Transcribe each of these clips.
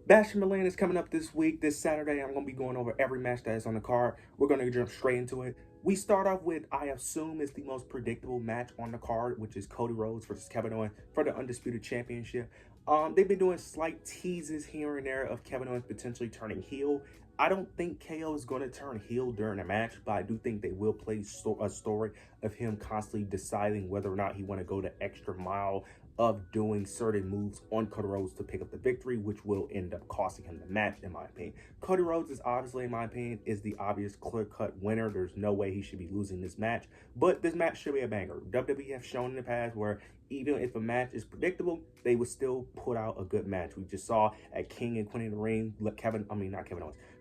Bash in Berlin is coming up this week. This Saturday, I'm going to be going over every match that is on the card. We're going to jump straight into it. We start off with, I assume, is the most predictable match on the card, which is Cody Rhodes versus Kevin Owens for the Undisputed Championship. They've been doing slight teases here and there of Kevin Owens potentially turning heel. I don't think KO is going to turn heel during the match, but I do think they will play a story of him constantly deciding whether or not he want to go the extra mile of doing certain moves on Cody Rhodes to pick up the victory, which will end up costing him the match, in my opinion. Cody Rhodes is obviously, in my opinion, is the obvious clear-cut winner. There's no way he should be losing this match, but this match should be a banger. WWE have shown in the past where even if a match is predictable, they would still put out a good match. We just saw at King and Queen of the Ring,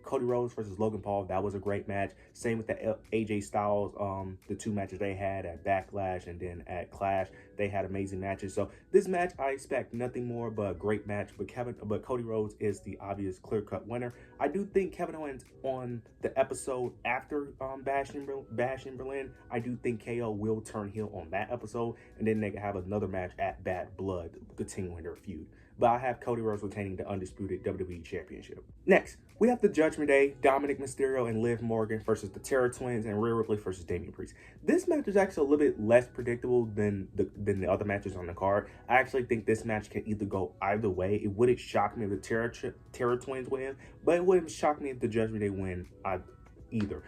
Cody Rhodes versus Logan Paul. That was a great match. Same with the AJ Styles, the two matches they had at Backlash and then at Clash. They had amazing matches. So this match, I expect nothing more but a great match. But Cody Rhodes is the obvious clear-cut winner. I do think Kevin Owens on the episode after Bash in Berlin, I do think KO will turn heel on that episode, and then they can have another match at Bad Blood, continuing their feud. But I have Cody Rhodes retaining the undisputed WWE Championship. Next, we have the Judgment Day, Dominic Mysterio and Liv Morgan versus the Terror Twins and Rhea Ripley versus Damian Priest. This match is actually a little bit less predictable than the other matches on the card. I actually think this match can either go either way. It wouldn't shock me if the Terror Twins win, but it wouldn't shock me if the Judgment Day win either.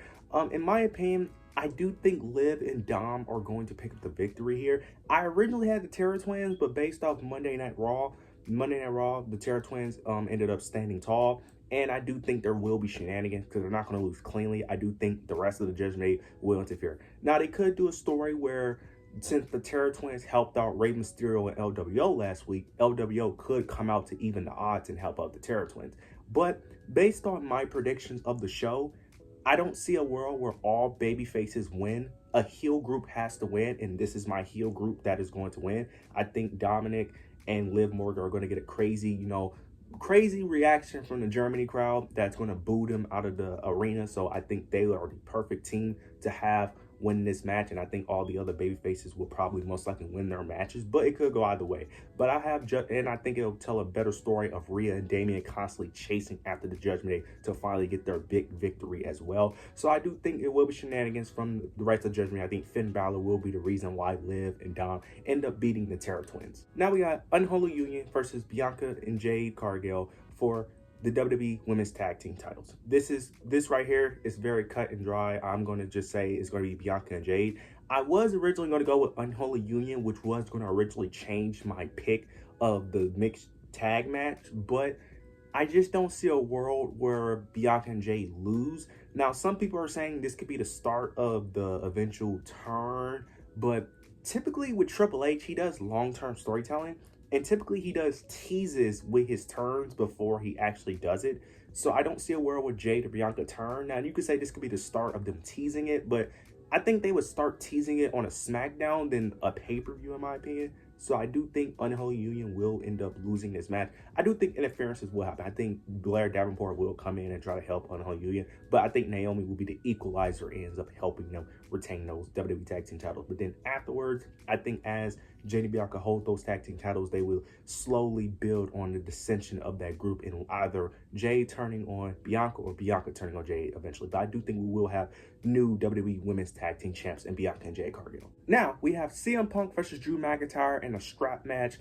In my opinion, I do think Liv and Dom are going to pick up the victory here. I originally had the Terror Twins, but based off Monday Night Raw, the Terror Twins ended up standing tall. And I do think there will be shenanigans because they're not going to lose cleanly. I do think the rest of the Judgment Day will interfere. Now, they could do a story where, since the Terror Twins helped out Rey Mysterio and LWO last week, LWO could come out to even the odds and help out the Terror Twins. But based on my predictions of the show, I don't see a world where all baby faces win. A heel group has to win, and this is my heel group that is going to win. I think Dominic and Liv Morgan are going to get a crazy reaction from the Germany crowd that's going to boo them out of the arena. So I think they are the perfect team to have win this match, and I think all the other baby faces will probably most likely win their matches, but it could go either way. But I think it'll tell a better story of Rhea and Damian constantly chasing after the Judgment Day to finally get their big victory as well. So I do think it will be shenanigans from the rest of the Judgment Day. I think Finn Balor will be the reason why Liv and Dom end up beating the Terror Twins. Now we got Unholy Union versus Bianca and Jade Cargill for the WWE Women's Tag Team titles. This right here is very cut and dry. I'm going to just say it's going to be Bianca and Jade. I was originally going to go with Unholy Union, which was going to originally change my pick of the mixed tag match, but I just don't see a world where Bianca and Jade lose. Now, some people are saying this could be the start of the eventual turn, but typically with Triple H, he does long-term storytelling. And typically he does teases with his turns before he actually does it. So I don't see a world where Jade or Bianca turn. Now you could say this could be the start of them teasing it, but I think they would start teasing it on a SmackDown than a pay-per-view, in my opinion. So I do think Unholy Union will end up losing this match. I do think interferences will happen. I think Blair Davenport will come in and try to help Unholy Union. But I think Naomi will be the equalizer and ends up helping them retain those WWE Tag Team titles. But then afterwards, I think as Jade and Bianca hold those tag team titles, they will slowly build on the dissension of that group in either Jade turning on Bianca or Bianca turning on Jade eventually. But I do think we will have new WWE Women's Tag Team Champs in Bianca and Jade Cargill. Now, we have CM Punk versus Drew McIntyre in a strap match.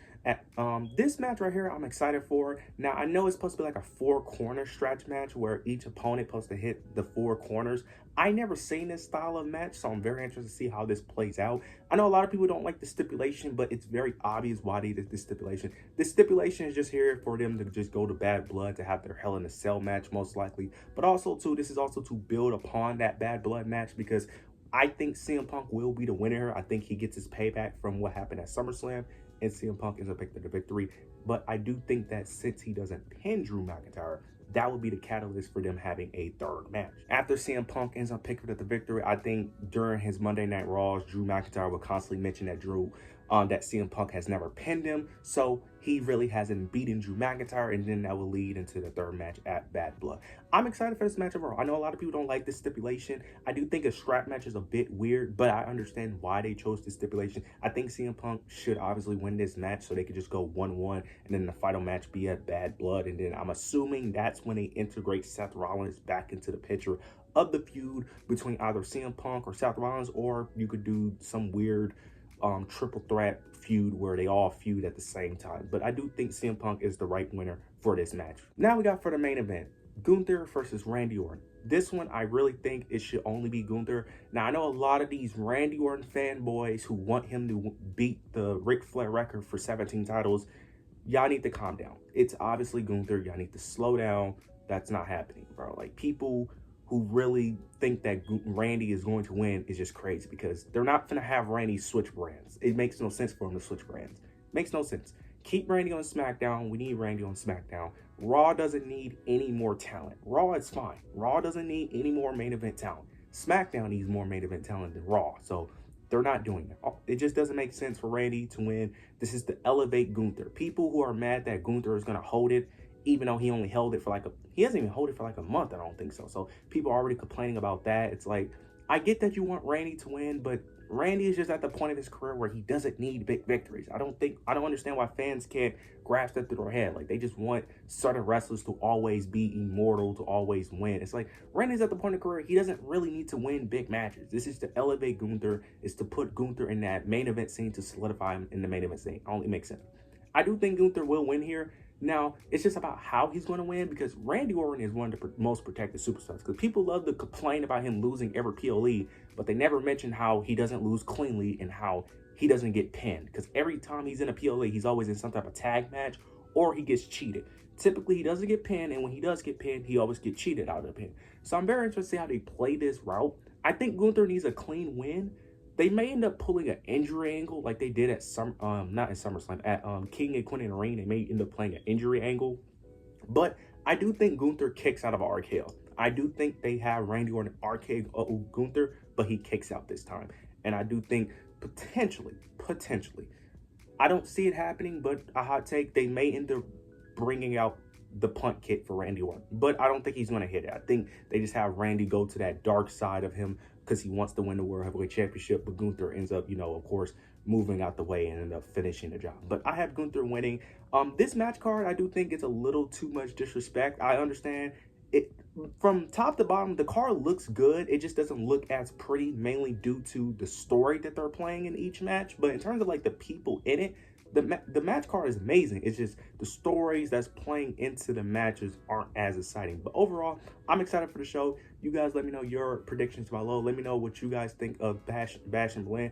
This match right here, I'm excited for. Now, I know it's supposed to be like a 4-corner stretch match where each opponent supposed to hit the 4 corners. I never seen this style of match, so I'm very interested to see how this plays out. I know a lot of people don't like the stipulation, but it's very obvious why they did this stipulation. This stipulation is just here for them to just go to Bad Blood to have their Hell in a Cell match, most likely. But also, too, this is also to build upon that Bad Blood match because I think CM Punk will be the winner. I think he gets his payback from what happened at SummerSlam, and CM Punk ends up picking the victory. But I do think that since he doesn't pin Drew McIntyre, that would be the catalyst for them having a third match. After CM Punk ends up picking up the victory, I think during his Monday Night Raws, Drew McIntyre will constantly mention that Drew that CM Punk has never pinned him, so he really hasn't beaten Drew McIntyre, and then that will lead into the third match at Bad Blood. I'm excited for this match overall. I know a lot of people don't like this stipulation. I do think a strap match is a bit weird, but I understand why they chose this stipulation. I think CM Punk should obviously win this match so they could just go 1-1, and then the final match be at Bad Blood, and then I'm assuming that's when they integrate Seth Rollins back into the picture of the feud between either CM Punk or Seth Rollins, or you could do some weird triple threat feud where they all feud at the same time. But I do think CM Punk is the right winner for this match. Now we got for the main event, Gunther versus Randy Orton. This one, I really think it should only be Gunther. Now, I know a lot of these Randy Orton fanboys who want him to beat the Ric Flair record for 17 titles. Y'all need to calm down. It's obviously Gunther. Y'all need to slow down. That's not happening, bro. Like, people who really think that Randy is going to win is just crazy, because they're not going to have Randy switch brands. It makes no sense for him to switch brands. Makes no sense. Keep Randy on SmackDown. We need Randy on SmackDown. Raw doesn't need any more talent. Raw is fine. Raw doesn't need any more main event talent. SmackDown needs more main event talent than Raw. So they're not doing it. It just doesn't make sense for Randy to win. This is to elevate Gunther. People who are mad that Gunther is going to hold it, even though he only held it for he hasn't even held it for a month, I don't think so. So people are already complaining about that. It's like, I get that you want Randy to win, but Randy is just at the point of his career where he doesn't need big victories. I don't understand why fans can't grasp that through their head. Like, they just want certain wrestlers to always be immortal, to always win. It's like, Randy's at the point of career, he doesn't really need to win big matches. This is to elevate Gunther, is to put Gunther in that main event scene, to solidify him in the main event scene. Only makes sense. I do think Gunther will win here. Now, it's just about how he's going to win, because Randy Orton is one of the most protected superstars. Because people love to complain about him losing every PLE, but they never mention how he doesn't lose cleanly and how he doesn't get pinned. Because every time he's in a PLE, he's always in some type of tag match, or he gets cheated. Typically, he doesn't get pinned, and when he does get pinned, he always gets cheated out of the pin. So I'm very interested to see how they play this route. I think Gunther needs a clean win. They may end up pulling an injury angle like they did at not in SummerSlam, at King and Queen in the Ring. They may end up playing an injury angle. But I do think Gunther kicks out of RKO. I do think they have Randy Orton RKO Gunther, but he kicks out this time. And I do think potentially, I don't see it happening, but a hot take, they may end up bringing out the punt kick for Randy Orton. But I don't think he's going to hit it. I think they just have Randy go to that dark side of him, because he wants to win the World Heavyweight Championship, but Gunther ends up, of course, moving out the way and end up finishing the job. But I have Gunther winning. This match card, I do think it's a little too much disrespect. I understand it from top to bottom. The card looks good. It just doesn't look as pretty, mainly due to the story that they're playing in each match. But in terms of the people in it, the match card is amazing. It's just the stories that's playing into the matches aren't as exciting. But overall, I'm excited for the show. You guys let me know your predictions below. Let me know what you guys think of Bash and Blend.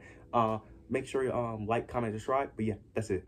Make sure you like, comment, subscribe. But yeah, that's it.